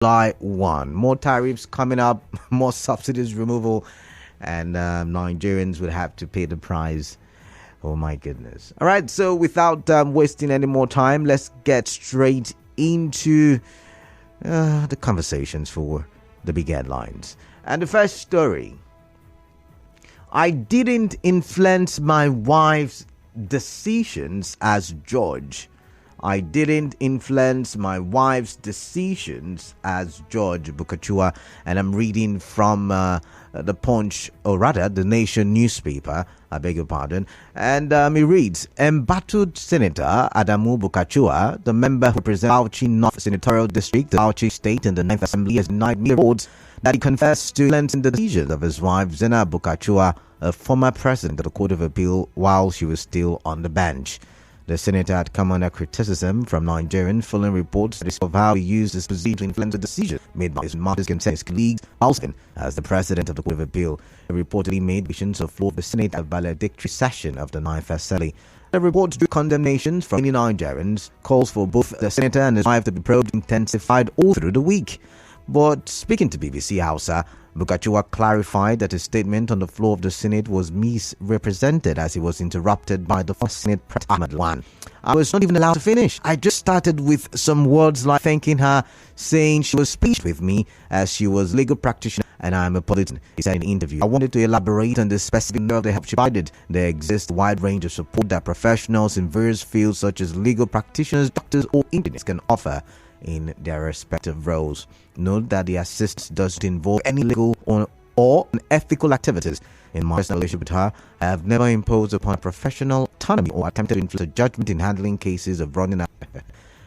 July 1. More tariffs coming up, more subsidies removal, and Nigerians will have to pay the price. Oh my goodness. All right, so without wasting any more time, let's get straight into the conversations for the big headlines. And the first story: I didn't influence my wife's decisions as judge. I didn't influence my wife's decisions as Judge Bulkachuwa, and I'm reading from the Punch, or rather the Nation newspaper, I beg your pardon, and it reads: Embattled Senator Adamu Bulkachuwa, the member who represents Bauchi North Senatorial District, Bauchi State in the 9th Assembly, has denied me reports that he confessed to influencing the decisions of his wife Zena Bulkachuwa, a former president of the Court of Appeal, while she was still on the bench. The senator had come under criticism from Nigerians following reports of how he used his position to influence the decision made by his mother's and his colleagues, also as the president of the Court of Appeal. He reportedly made visions of floor of the Senate at valedictory session of the 9th Assembly. The report drew condemnations from many Nigerians, calls for both the senator and his wife to be probed intensified all through the week. But speaking to BBC Hausa, Bulkachuwa clarified that his statement on the floor of the Senate was misrepresented as he was interrupted by the first Senate President Ahmad Lawan. I was not even allowed to finish. I just started with some words like thanking her, saying she was pleased with me as she was legal practitioner and I'm a politician, he said in an interview. I wanted to elaborate on the specific nerve they have provided. There exists a wide range of support that professionals in various fields such as legal practitioners, doctors or engineers can offer in their respective roles. Note that the assistance doesn't involve any legal or unethical activities. In my personal relationship with her, I have never imposed upon professional autonomy or attempted to influence a judgment in handling cases of running.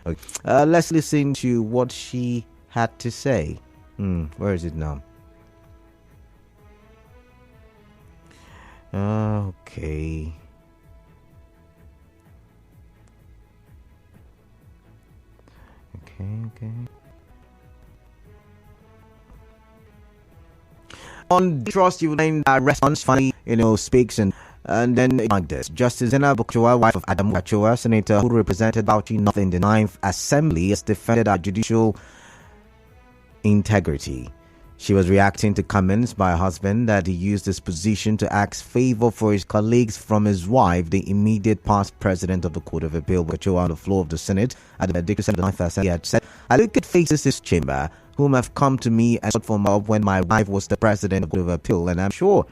Okay. Let's listen to what she had to say. Where is it now? Okay. Okay. On trust, you find that response funny, speaks and then like this. Justice Zena Bulkachuwa, wife of Adamu Bulkachuwa, senator who represented Bauchi North in the 9th Assembly, has defended our judicial integrity. She was reacting to comments by her husband that he used his position to ask favor for his colleagues from his wife, the immediate past president of the Court of Appeal. Bulkachuwa, on the floor of the Senate at the valedictory session of the 9th Assembly, had said, I look at faces this chamber whom have come to me and sought for help when my wife was the president of the Court of Appeal, and I'm sure,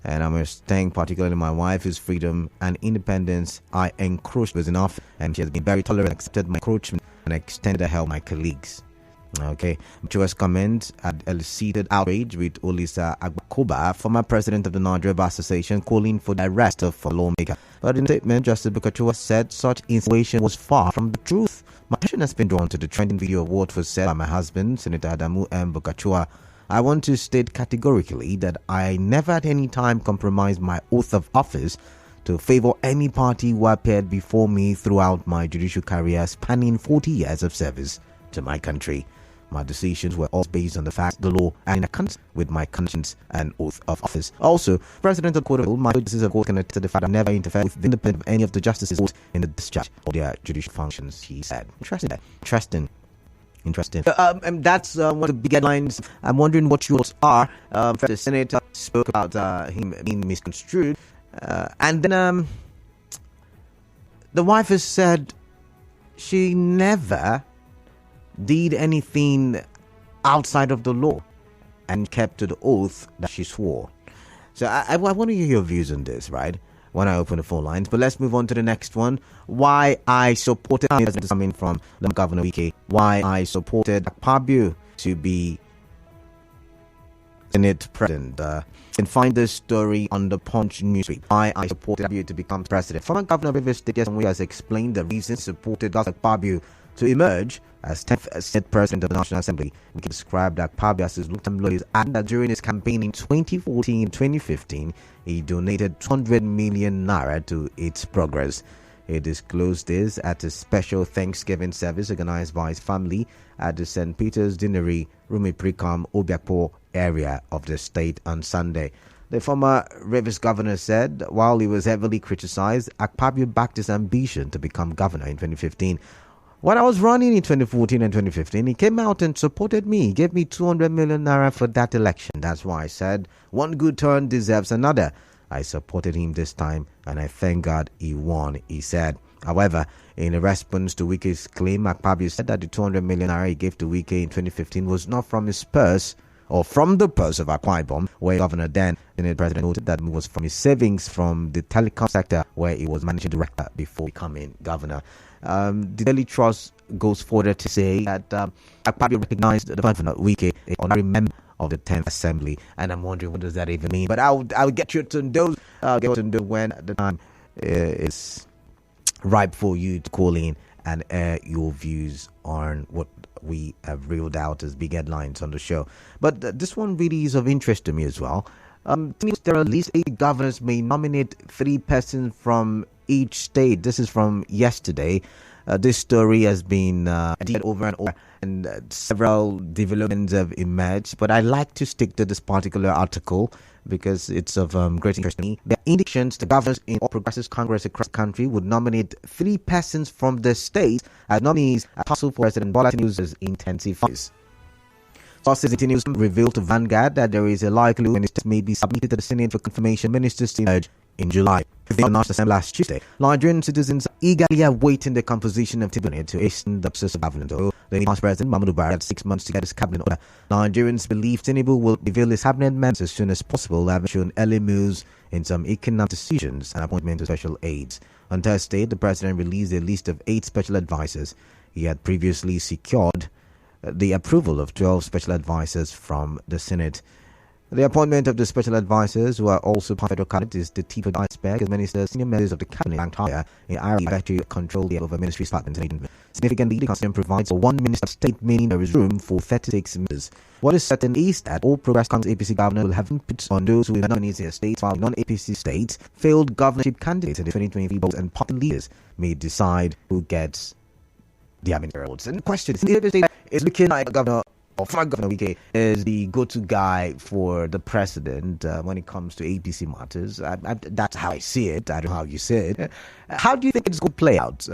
and I must thank particularly my wife, whose freedom and independence I encroached was enough, and she has been very tolerant, accepted my encroachment, and extended her help to my colleagues. Okay, Bulkachuwa's comment had elicited outrage, with Olisa Akpabio, former president of the Nigeria Bar Association, calling for the arrest of a lawmaker. But in a statement, Justice Bulkachuwa said such insinuation was far from the truth. My attention has been drawn to the trending video of what was said by my husband, Senator Adamu M. Bulkachuwa. I want to state categorically that I never at any time compromised my oath of office to favor any party who appeared before me throughout my judicial career spanning 40 years of service to my country. My decisions were all based on the facts, the law, and in accordance with my conscience and oath of office. Also, President of the Court of Appeal, my justices of court connected to the fact I never interfered with the independence of any of the justices in the discharge of their judicial functions, he said. Interesting. That's one of the big headlines. I'm wondering what yours are. The senator spoke about him being misconstrued. And then the wife has said she never did anything outside of the law and kept to the oath that she swore. So I want to hear your views on this, right, when I open the phone lines. But let's move on to the next one. Why I supported, coming from the Governor Wike, why I supported Akpabio to be Senate president. You can find this story on the Punch newspaper. Why I supported Akpabio to become president. Former Governor of Rivers State has explained the reasons supported Akpabio to emerge as 10th Senate President of the National Assembly. We can describe Akpabio as his long-term loyalist, and that during his campaign in 2014-2015, he donated 200 million naira to its progress. He disclosed this at a special Thanksgiving service organized by his family at the St. Peter's Deanery, Rumiprekam, Obiakpo area of the state on Sunday. The former Rivers governor said while he was heavily criticized, Akpabio backed his ambition to become governor in 2015. When I was running in 2014 and 2015, he came out and supported me. He gave me 200 million naira for that election. That's why I said one good turn deserves another. I supported him this time, and I thank God he won, he said. However, in a response to Wike's claim, Akpabio said that the 200 million naira he gave to Wike in 2015 was not from his purse or from the purse of Akpabio, where Governor then, the president noted that it was from his savings from the telecom sector, where he was managing director before becoming governor. The Daily Trust goes further to say that Akpabio recognized the governor Wike, an honorary member of the 10th Assembly, and I'm wondering what does that even mean. But I'll get you to those. Get to know when the time is ripe for you to call in and air your views on what we have reeled out as big headlines on the show. But this one really is of interest to me as well. There are at least 8 governors may nominate 3 persons from each state. This is from yesterday. This story has been edited over and over, and several developments have emerged. But I like to stick to this particular article because it's of great interest to me. There are indications the governors in all progressive Congress across the country would nominate 3 persons from the states as nominees as tussle for President Bola Tinubu's intensifies. Sources in News revealed to Vanguard that there is a likelihood ministers may be submitted to the Senate for confirmation. Ministers to emerge in July. The announced Assembly last Tuesday. Nigerian citizens are eagerly awaiting the composition of Tinubu to hasten the process of government. The Vice President Muhammadu Buhari had 6 months to get his cabinet order. Nigerians believe Tinubu will reveal his cabinet members as soon as possible, having shown early moves in some economic decisions and appointment of special aides. On Thursday, the president released a list of 8 special advisors. He had previously secured the approval of 12 special advisors from the Senate. The appointment of the special advisors, who are also part of federal cabinet, is the tip of the iceberg, as ministers, senior members of the cabinet ranked higher in Ireland to control the over ministry departments and agencies. Significantly, the constitution provides for 1 minister of state, meaning there is room for 36 ministers. What is certain is that all progressive Congress APC governors will have inputs on those who will nominate their states, while non-APC states, failed governorship candidates in the 2023 polls and party leaders may decide who gets the ministerials. And the question is looking like Governor or former Governor Wike is the go-to guy for the president when it comes to APC matters. That's how I see it. I don't know how you see it. How do you think it's going to play out?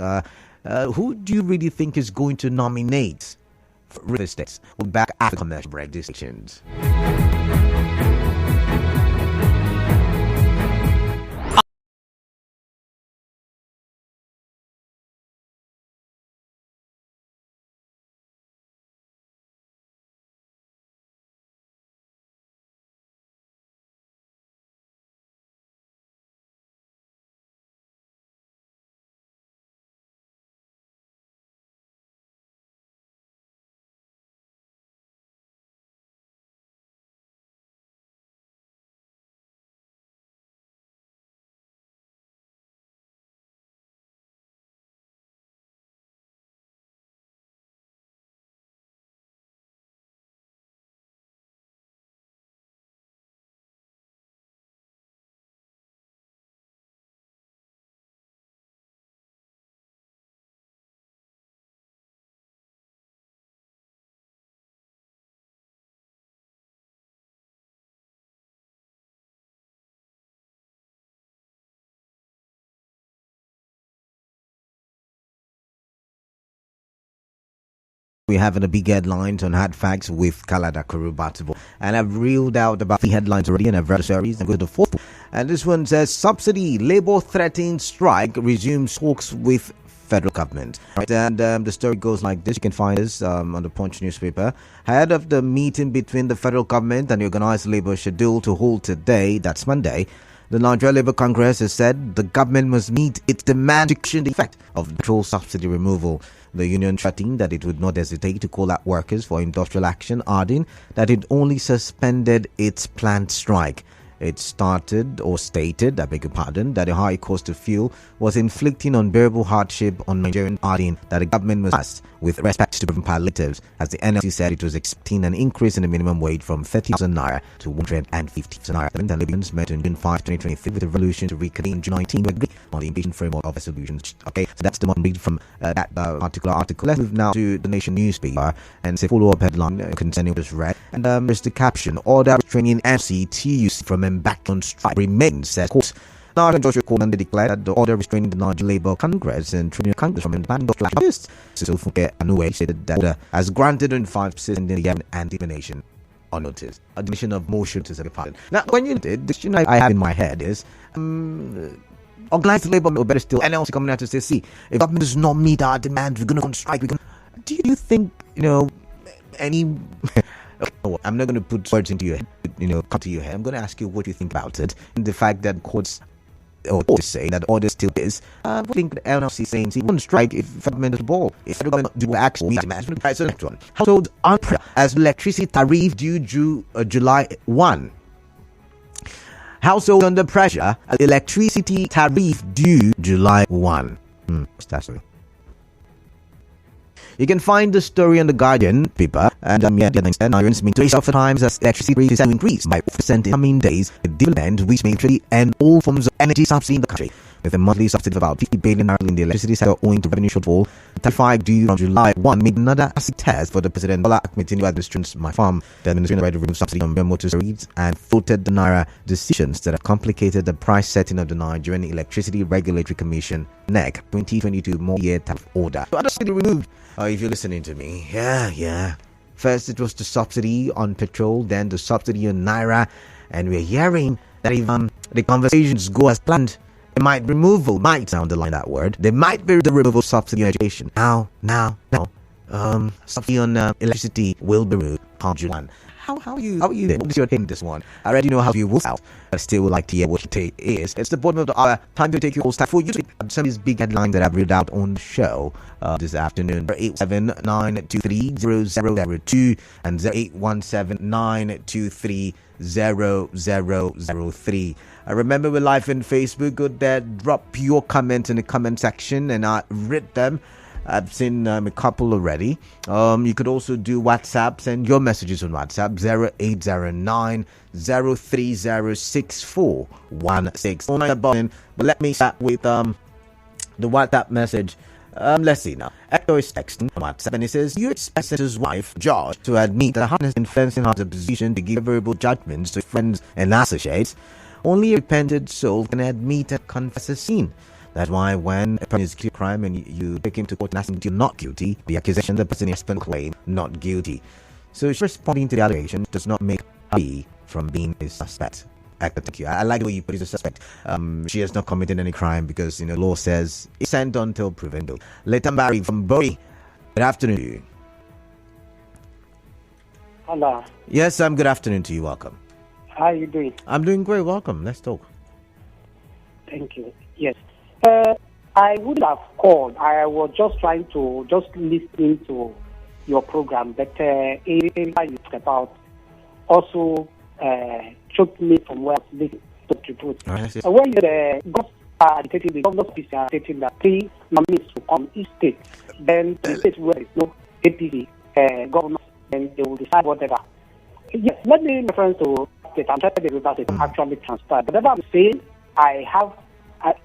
Who do you really think is going to nominate for real estates? We'll be back after commercial break. Decisions. We're having a big headlines on hard facts with Kalada Kurubativo. And I've reeled out about the headlines already in a various series. I'm going to the fourth. And this one says, Subsidy, Labour threatens strike, resumes talks with federal government. Right, and the story goes like this. You can find this on the Punch newspaper. Ahead of the meeting between the federal government and the organised labour scheduled to hold today, that's Monday, the Nigeria Labour Congress has said the government must meet its demand to cushion the effect of petrol subsidy removal. The union threatened that it would not hesitate to call out workers for industrial action, adding that it only suspended its planned strike. It stated that the high cost of fuel was inflicting unbearable hardship on Nigerians, adding that the government must act with respect to palliatives, as the NLC said it was expecting an increase in the minimum wage from 30,000 naira to 150,000 naira. The Libyans met on June 5, 2023 with a resolution to reconvene June 19 to agree on the engagement framework of resolutions. Okay, so that's the one read from that particular article. Let's move now to the Nation newspaper and say follow-up headline concerning this read. And there's the caption: order restraining MC TUC from embarking on strike remains, says court. Now, Joshua Coleman declared that the order restraining the Niger Labour Congress and Tribunal Congress from banning of activists. Cecil Funke Anuwe said that order has granted 25% in the Yemen and divination on notice. A division of motion to the pardon. Now, when you did, the question I have in my head is organized labor, or better still, NLC coming out to say, see, if government does not meet our demands, we're going to go on strike. Do you think, any... I'm not going to put words into your head, come to your head. I'm going to ask you what you think about it. And the fact that courts say that order still is. I think the NLC saying, see, one strike if government is the ball. If the government do action, we demand the price of next one. Households on pressure as electricity tariff due July 1. Households under pressure as electricity tariff due July 1. What's that story? You can find the story on the Guardian paper, and Nigerians mean to suffer times as electricity rates have increased by 4% in coming days, a dividend which may actually end all forms of energy subsidy in the country. With a monthly subsidy of about 50 billion in the electricity sector owing to revenue shortfall, the tariff due on July 1 made another acid test for the President Bola Ahmed Tinubu administration's My Farm. The administration tried to remove subsidy on motor rates and floated the Naira decisions that have complicated the price setting of the Nigerian Electricity Regulatory Commission (NEC) 2022 more-year tariff order. So, subsidy removed. If you're listening to me, yeah. First, it was the subsidy on petrol, then the subsidy on Naira, and we're hearing that if the conversations go as planned, might sound the line that word. There might be the removal of subsidy on education. Now, subsidy on electricity will be removed on July 1. How are you there? What is your take on this one? I already know how you will out, but I still would like to hear what your take is. It's the bottom of the hour. Time to take your time for you to some of these big headlines that I've read out on the show this afternoon. 087-923-0002 and 0817-923-0003. I remember we're live on Facebook. Go there, drop your comments in the comment section, and I read them. I've seen a couple already. You could also do WhatsApp. Send your messages on WhatsApp 0809-0306416. But let me start with the WhatsApp message. Let's see now. Echo is texting on WhatsApp and he says, you expect his wife, George, to admit that has been fencing out the position to give verbal judgments to friends and associates. Only a repentant soul can admit and confess a sin. That's why when a person is guilty of crime and you take him to court and ask him to not guilty, the accusation the person has been claimed not guilty. So responding to the allegation does not make her free from being a suspect. Thank you. I like the way you put it, a suspect. She has not committed any crime because law says it's sent until proven guilty. Letambari from Bori. Good afternoon to you. Hello. Yes, good afternoon to you. Welcome. How are you doing? I'm doing great. Welcome. Let's talk. Thank you. Yes. I would have called. I was just trying to listening to your program, but you talk about also choked me from where I was listening to truth. Yes. When the governors are stating that 3 nominees to come each state, then the state where there is no APC governor, then they will decide whatever. Yes, let me refer to state. I'm trying to reverse it actually transpired. Whatever I'm saying, I have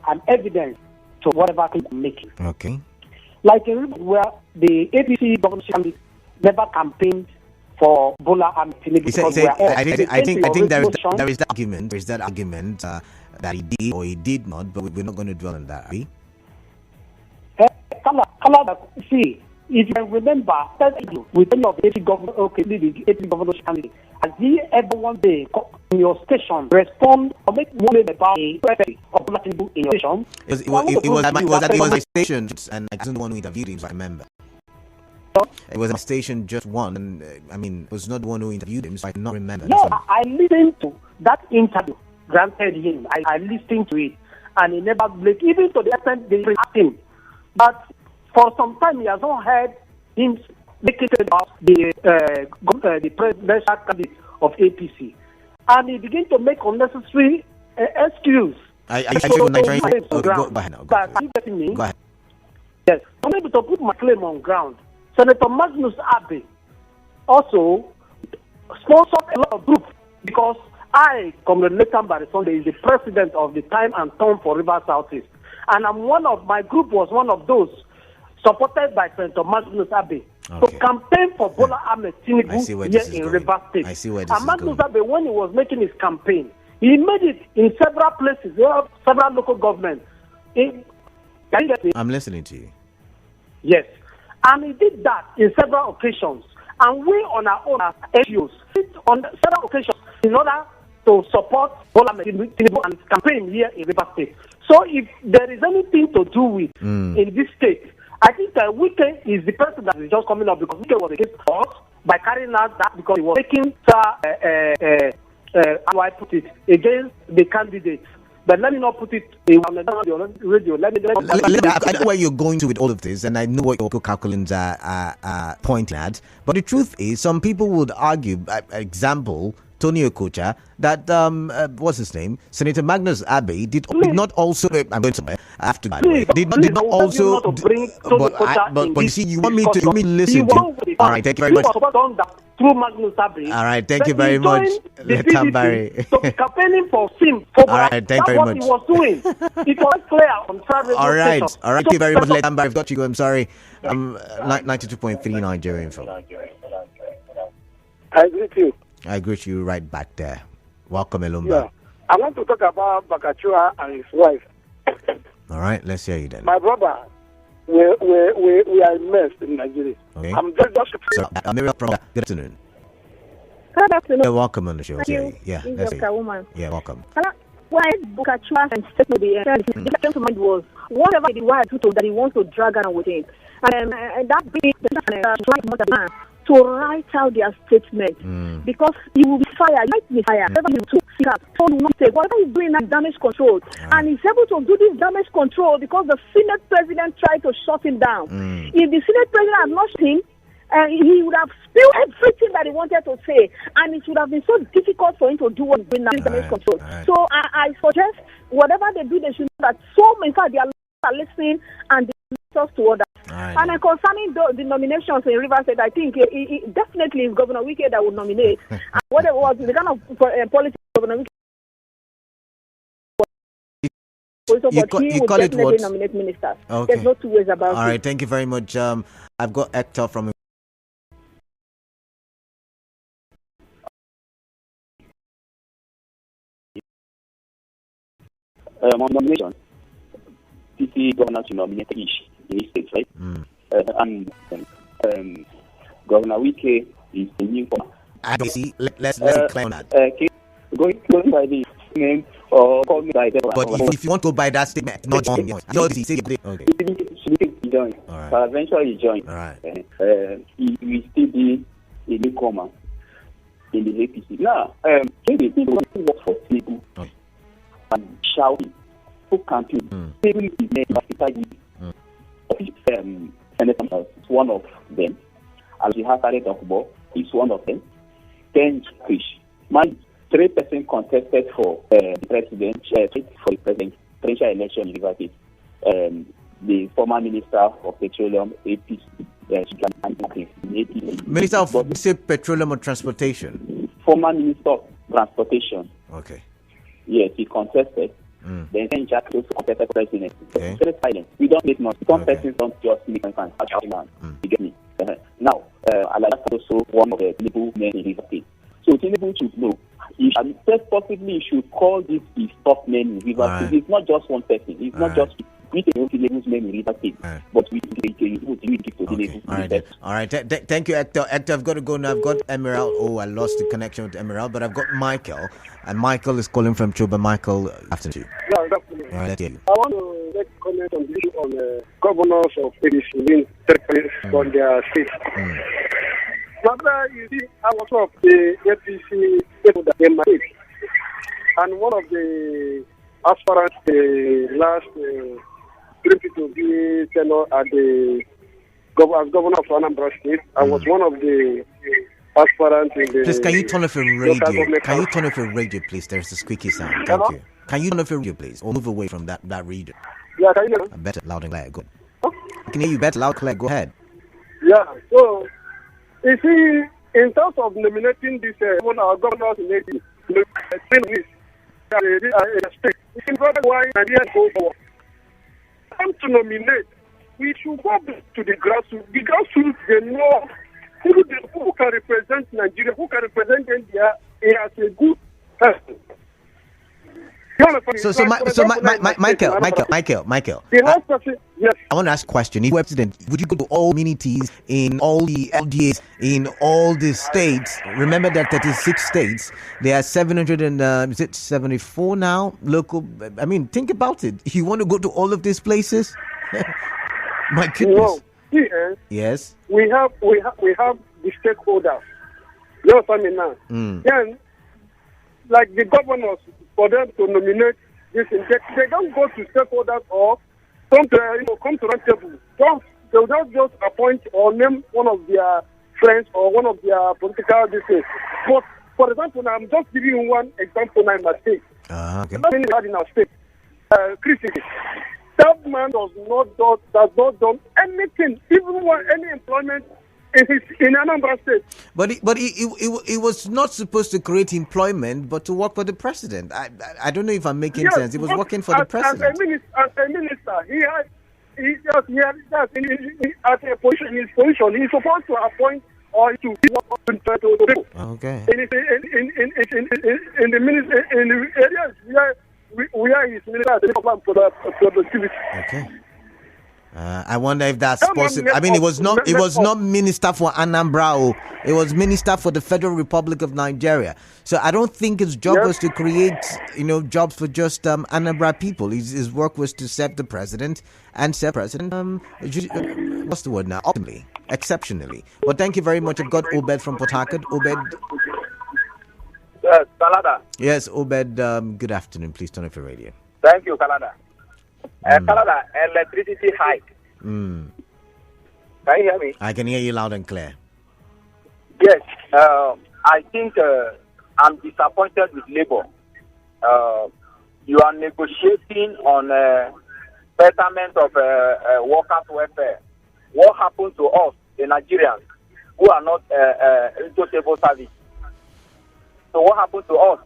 an evidence to whatever claim I'm making. Okay. Like in where the APC government never campaigned for Bola and Tinubu. I think there is that argument. There is that argument that he did or he did not, but we're not going to dwell on that. See, if you remember, with any of the APC government, the APC government candidate, has he ever one day in your station respond or make one about the president of Bola Tinubu in your station? It was at my station, and I wasn't the one who interviewed him, so I remember. It was my station, just one, and it was not the one who interviewed him, so I cannot remember. No, I listened to that interview granted him. I listened to it, and he never blinked, even to the extent they asked him. But for some time, he has not heard him making about the presidential candidate of APC. And he began to make unnecessary excuse. Go ahead now. Go ahead. Yes. I'm able to put my claim on ground. Senator Magnus Abe also sponsored a lot of groups because I, Comrade Nathan Barisonde, is the president of the Time and Tone for River Southeast. And my group was one of those supported by Senator Magnus Abe to campaign for Bola Ahmed Tinubu here in River State. I see where this and Magnus Abe, when he was making his campaign, He made it in several places, several local governments. Can you get it? I'm listening to you. Yes. And he did that in several occasions. And we on our own NGOs sit on several occasions in order to support Bola Tinubu and campaign here in River State. So if there is anything to do with in this state, I think Wike is the person that is just coming up because Wike was against us by carrying out that because he was making how I put it, against the candidates. But let me not put it on the radio. I know where you're going to with all of this, and I know what your calculations are pointing at. But the truth is, some people would argue, example, Tony Okocha, that what's his name, Senator Magnus Abbey did not also. I'm going somewhere after that. Did not also. But you see, you want me to listen to. All right, thank you very much. Through Magnus Abbey. All right, thank you very much. Let Tambari. So campaigning for him. All right, thank you very much. That's what he was doing. It was clear on travel. All right, thank you very much. Let Tambari. I've got to go. I'm sorry. 92.3 Nigerian film. I greet you. I greet you right back there. Welcome, Elumba. Yeah. I want to talk about Bulkachuwa and his wife. All right, let's hear you then. My brother, we are immersed in Nigeria. Okay. I'm just so, Miriam from good afternoon. Good afternoon. Yeah, welcome on the show. Yeah, let's see. Woman. Yeah, welcome. Why Bulkachuwa and the came to mind was whatever the wife told that he wants to drag her with him. And that brings the to write out their statement because he will be fired. He might be fired. Whatever he's doing is damage control. And he's able to do this damage control because the Senate president tried to shut him down. If the Senate president had not shot him, he would have spilled everything that he wanted to say, and it would have been so difficult for him to do what he's doing now, damage control. So I suggest whatever they do, they should know that in fact, they are listening and they listen to others. And concerning the nominations in River State, I think it definitely is Governor Wike that would nominate. And whatever was the kind of policy Governor Wike. He would definitely nominate ministers. Okay. There's no two ways about it. All right, thank you very much. I've got Hector from. On nomination, APC Governors to nominate each in each state, right? And Governor Wike is the new one. APC, let's claim on that. Going by the name or call me by the. But if you want to go by that statement, not join. Okay. He joined. But eventually he joined. All right. He will still be a newcomer in the APC. Now, maybe people work for Tinubu and shouting, who campaign. Maybe Senator is one of them. As we have started talk about, is one of them. Then Chris, my 3% contested for the presidential election in River State. The former Minister of Petroleum, APC. Minister of Petroleum or Transportation? Former Minister of Transportation. Okay. Yes, he contested. Then Jack also contested for president. Okay. Very silent. We don't make noise. Some persons don't just make and shout man. You get me? Now, Alala also one of the Tinubu men in River State. So Tinubu should know. First, possibly, should call this his top men in River State. It's not just one person. It's not just we can Tinubu's men in River State, but we give to Tinubu. All right. Thank you, Hector. Hector, I've got to go now. I've got Emerald. Oh, I lost the connection with Emerald, but I've got Michael, and Michael is calling from Chuba. Michael, after you. Yeah, definitely. All right, I want to make a comment on the issue on governors of APC being territories on their states. Now, you see, I was one of the APC people that in my state, and one of the aspirants, the last 3 people to be tenor at the as governor of Anambra State, I was one of the aspirants in the. Please, can you turn off your radio? Can you turn off your radio, please? There's a squeaky sound. Thank you. Can you turn off your radio, please, or move away from that region? Yeah, can you hear me? Better, loud and clear. Go. I can hear you better, loud and clear. Go ahead. Yeah. So, you see, in terms of nominating this our governors in APC, in brother, why Nigerians go forward? Time to nominate, we should go to the grassroots. The grassroots, they know who can represent Nigeria, who can represent India as a good person. Michael. The last person, yes. I want to ask a question. If president, would you go to all communities in all the LDAs in all the states? Remember that 36 states. There are 774 now local. I mean, think about it. You want to go to all of these places? My goodness. No. Yes. We have the stakeholders. You understand me now? Then, like the governors, for them to nominate this, they don't go to stakeholders or come to the table. They'll just appoint or name one of their friends or one of their political districts. But for example, now, I'm just giving you one example now in my state. Okay. In our state, Christy, that man does not done anything, even any employment in Anambra State. But he was not supposed to create employment, but to work for the president. I don't know if I'm making sense. He was working for the president. As a minister, he has in his position, he's supposed to appoint or to work to people. Okay. In the areas where his minister is for the productivity. Okay. I wonder if that's possible. I mean, it was not minister for Anambra. It was minister for the Federal Republic of Nigeria. So I don't think his job was to create, jobs for just Anambra people. His work was to serve the president and serve president. What's the word now? Optimally, exceptionally. Well, thank you very much. I've got Obed from Port Harcourt. Obed. Yes, Canada. Yes, Obed. Good afternoon. Please turn off your radio. Thank you, Canada. Canada, electricity hike. Can you hear me? I can hear you loud and clear. Yes, I think I'm disappointed with Labour. You are negotiating on betterment of workers' welfare. What happened to us, the Nigerians, who are not into civil service? So what happened to us?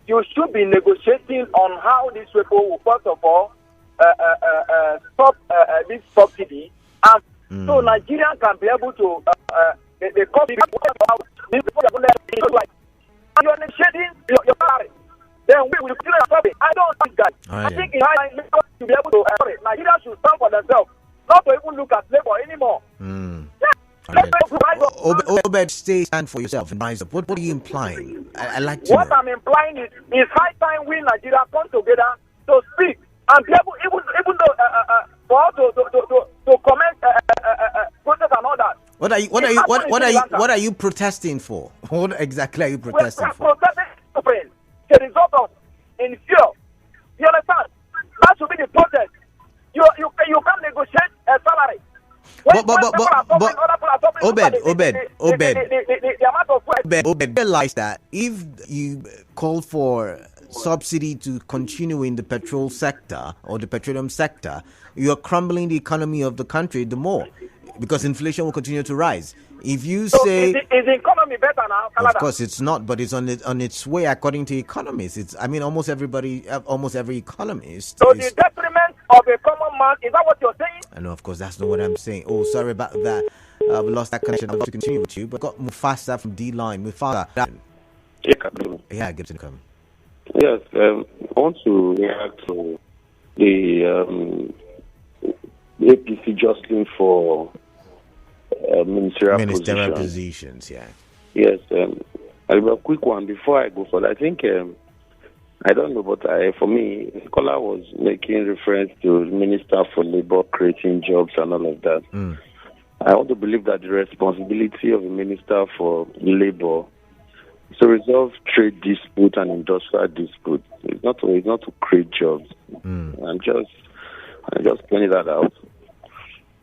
You should be negotiating on how these people will, first of all, stop this subsidy, and so Nigerians can be able to the cost about this. You are negotiating your salary. Then we will consider something. I don't think that. I think in high Labour to be able to Nigeria should stand for themselves, not to even look at Labour anymore. Obed, stand for yourself and rise up. What are you implying? I like to know. I'm implying is high time we Nigeria come together to speak and be able, even though for us to comment protest and all that. What are you protesting for? What exactly are you protesting for? We're protesting the result of in fear. You understand? That should be the protest. You can't negotiate a salary. Obed, realize that if you call for subsidy to continue in the petrol sector or the petroleum sector, you are crumbling the economy of the country the more, because inflation will continue to rise. If you say, is the economy better now, Canada? Of course it's not, but it's on its way according to economists. Almost every economist. So the detriment of a common man, is that what you're saying? I know, of course, that's not what I'm saying. Oh, sorry about that. We lost that connection. I want to continue with you, but got Mufasa from D-Line. Mufasa. Yeah, good to come. Yes, I want to react to the APC jostling for ministerial positions. Yeah. Yes, I'll have a quick one before I go for that. I think I don't know, but for me, Nicola was making reference to Minister for Labour creating jobs and all of that. I want to believe that the responsibility of the Minister for Labour is to resolve trade dispute and industrial dispute. It's not to create jobs. I'm just pointing that out.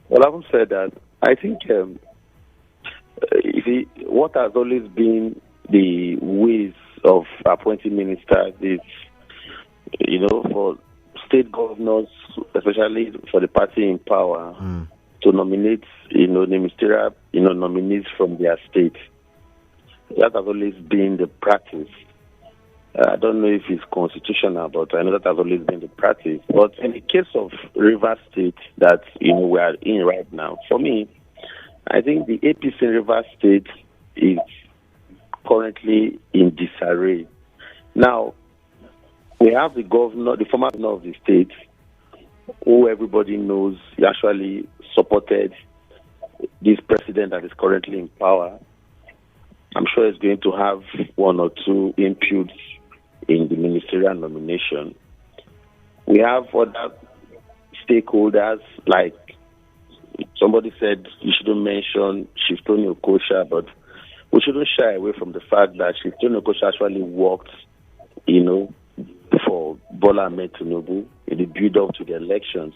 Well, having said that, I think what has always been the ways of appointing ministers is, for state governors, especially for the party in power, to nominate, the ministerial, nominees from their state. That has always been the practice. I don't know if it's constitutional, but I know that has always been the practice. But in the case of Rivers State that we are in right now, for me, I think the APC in Rivers State is currently in disarray. Now, We have the governor, the former governor of the state, who everybody knows he actually supported this president that is currently in power. I'm sure he's going to have one or two inputs in the ministerial nomination. We have other stakeholders, like somebody said you shouldn't mention Shiftoni Okosha, but we shouldn't shy away from the fact that Shiftoni Okosha actually worked, for Bola Ahmed Tinubu in the build-up to the elections.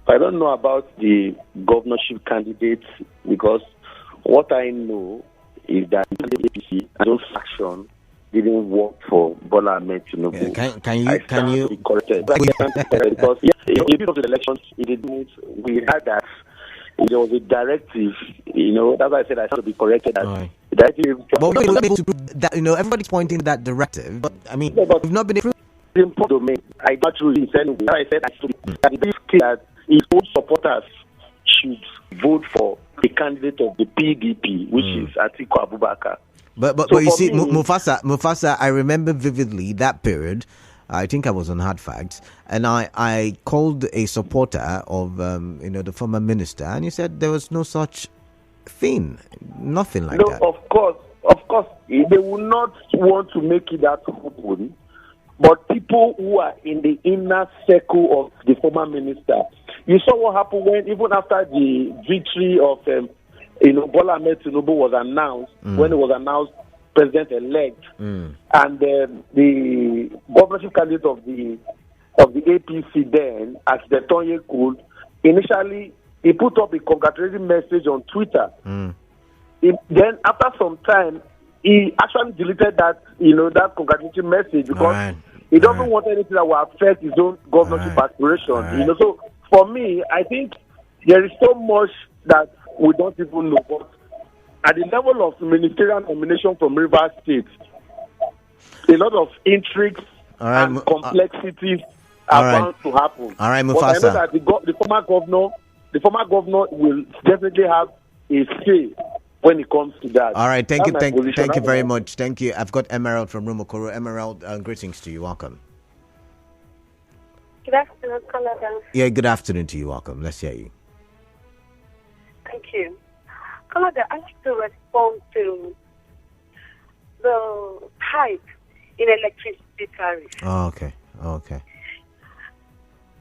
I don't know about the governorship candidates, because what I know is that the APC and those faction didn't work for Bola Ahmed Tinubu. Can you be corrected? Because in the build-up to the elections, we had that there was a directive. That's why I said I have to be corrected. Right. But we're not able to prove that. Everybody's pointing that directive, but I mean, we've not been able. Domain. I got to anyway. I said that it is clear that his own supporters should vote for the candidate of the PDP, which is Atiku Abubakar. But you see, Mufasa, I remember vividly that period. I think I was on Hard Facts, and I called a supporter of the former minister, and he said there was no such thing, nothing like that. Of course, they will not want to make it that open. But people who are in the inner circle of the former minister, you saw what happened when, even after the victory of Bola Ahmed Tinubu was announced, when it was announced president-elect, and the governorship candidate of the APC then, as the Tonye could, initially he put up a congratulatory message on Twitter. Then after some time, he actually deleted that congratulatory message, because he doesn't want anything that will affect his own governorship aspiration. So for me, I think there is so much that we don't even know. But at the level of ministerial nomination from Rivers State, a lot of intrigues and complexities are bound to happen. All right, Mufasa. But I know that the former governor will definitely have a say when it comes to that. All right, thank you very much. Thank you. I've got Emerald from Rumokoro. Emerald, greetings to you. Welcome. Good afternoon, Canada. Yeah, good afternoon to you. Welcome. Let's hear you. Thank you. Canada, I'd like to respond to the hike in electricity tariff. Oh, okay.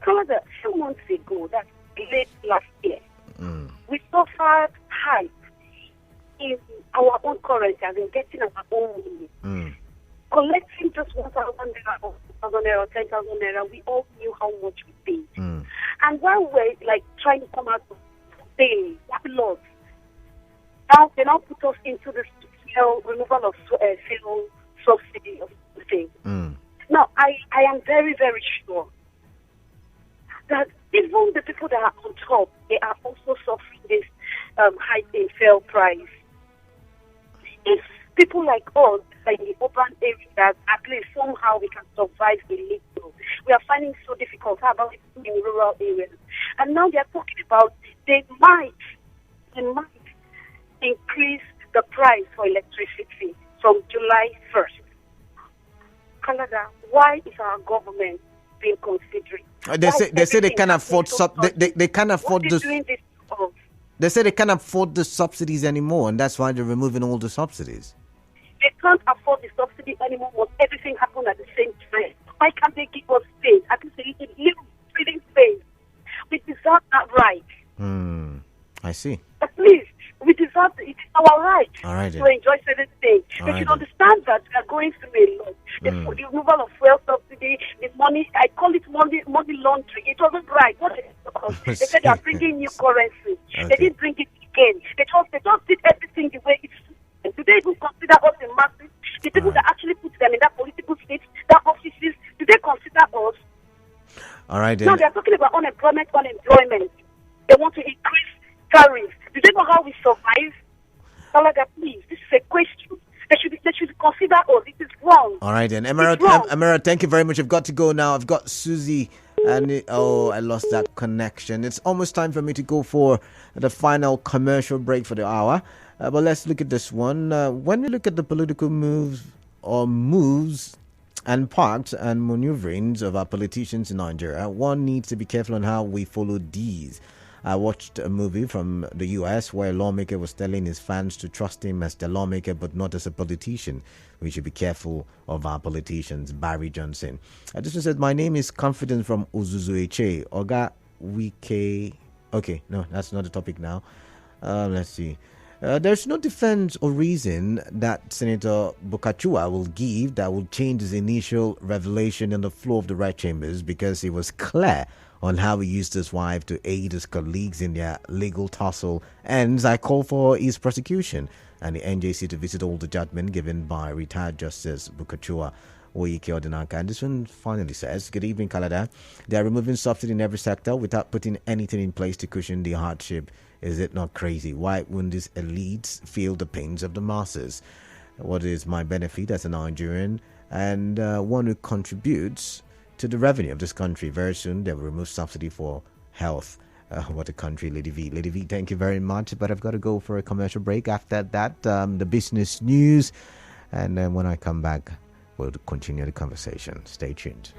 Canada, a few months ago, that's late last year, we suffered hike in our own currency, as in getting our own money. Collecting just 1,000 naira or 2,000 naira or 10,000 naira, we all knew how much we paid. And while we're trying to come out of pay that loss, now they now put us into this removal of fuel subsidy of the thing. Now, I am very, very sure that even the people that are on top, they are also suffering this hike in fuel price. If people like us, like in the urban areas, at least somehow we can survive a little, we are finding it so difficult. How about in rural areas? And now they are talking about they might increase the price for electricity from July 1st. Canada, why is our government being considerate? They say they can't afford they can't afford this. They say they can't afford the subsidies anymore, and that's why they're removing all the subsidies. They can't afford the subsidy anymore. Must everything happen at the same time? Why can't they give us space? At least a little breathing space. We deserve that right. I see. At least we deserve it. It's our right to enjoy certain things. They should understand that we are going through a lot. The removal of fuel subsidy, the money, I call it money laundering. It wasn't right. What they said they are bringing new currency. They didn't bring it again. They just did everything the way it's. Do they even consider us the masses? The people that actually put them in that political state, that offices, do they consider us? All right. Now they're talking about unemployment. They want to increase tariffs. Do they know how we survive? Salaga, please, this is a question. They should consider us. It is wrong. All right, then. Emerald, thank you very much. I've got to go now. I've got Susie. And I lost that connection. It's almost time for me to go for the final commercial break for the hour. But let's look at this one. When we look at the political moves and parts and maneuverings of our politicians in Nigeria. One needs to be careful on how we follow these. I watched a movie from the US where a lawmaker was telling his fans to trust him as the lawmaker but not as a politician. We should be careful of our politicians. Barry Johnson. This one said, my name is Confidence from Uzuzueche. Oga Wike. Okay, no, that's not the topic now. Let's see. There's no defense or reason that Senator Bulkachuwa will give that will change his initial revelation in the floor of the Red Chambers, because he was clear on how he used his wife to aid his colleagues in their legal tussle. And I call for his prosecution and the NJC to visit all the judgment given by retired Justice Bulkachuwa. And this one finally says, good evening, Canada. They are removing subsidy in every sector without putting anything in place to cushion the hardship. Is it not crazy? Why wouldn't these elites feel the pains of the masses? What is my benefit as a Nigerian and one who contributes to the revenue of this country? Very soon they will remove subsidy for health. What a country, Lady V. Lady V, thank you very much. But I've got to go for a commercial break. After that, the business news. And then when I come back, we'll continue the conversation. Stay tuned.